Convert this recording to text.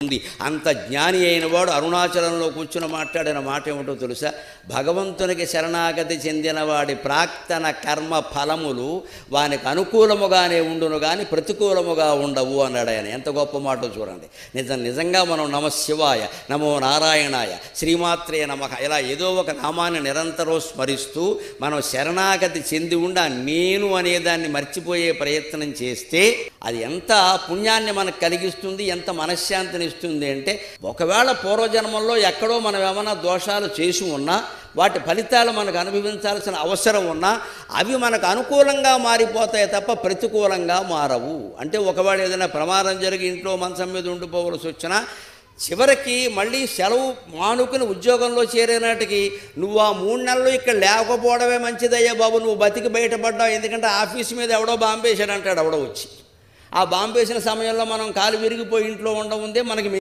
ఉంది. అంత జ్ఞాని అయిన వాడు అరుణాచలంలో కూర్చుని మాట్లాడిన మాట ఏమిటో తెలుసా? భగవంతునికి శరణాగతి చెందిన వాడి ప్రాక్తన కర్మ ఫలములు వానికి అనుకూలముగానే ఉండును కానీ ప్రతికూలముగా ఉండవు అన్నాడు ఆయన. ఎంత గొప్ప మాటో చూడండి. నిజంగా మనం నమ శివాయ, నమో నారాయణాయ, శ్రీమాత్రే నమః ఇలా ఏదో ఒక నామాన్ని నిరంతరం స్మరిస్తూ మనం శరణాగతి చెంది ఉండి నేను అనేదాన్ని మర్చిపోయే ప్రయత్నం చేస్తే అది ఎంత పుణ్యాన్ని మనకు కలిగిస్తుంది, ఎంత మనశ్శాంతిని ఇస్తుంది అంటే, ఒకవేళ పూర్వజన్మల్లో ఎక్కడో మనం ఏమైనా దోషాలు చేసి ఉన్నా వాటి ఫలితాలు మనకు అనుభవించాల్సిన అవసరం ఉన్నా అవి మనకు అనుకూలంగా మారిపోతాయి తప్ప ప్రతికూలంగా మారవు. అంటే ఒకవేళ ఏదైనా ప్రమాదం జరిగి ఇంట్లో మంచం మీద ఉండిపోవలసి వచ్చినా చివరికి మళ్ళీ సెలవు మానుకుని ఉద్యోగంలో చేరేనాటికి నువ్వు ఆ 3 నెలలు ఇక్కడ లేకపోవడమే మంచిదయ్యా బాబు, నువ్వు బతికి బయటపడ్డావు, ఎందుకంటే ఆఫీస్ మీద ఎవడో బాంబేశాడు అంటాడు ఎవడో వచ్చి. ఆ బాంబేసిన సమయంలో మనం కాలు విరిగిపోయి ఇంట్లో ఉండముందే మనకి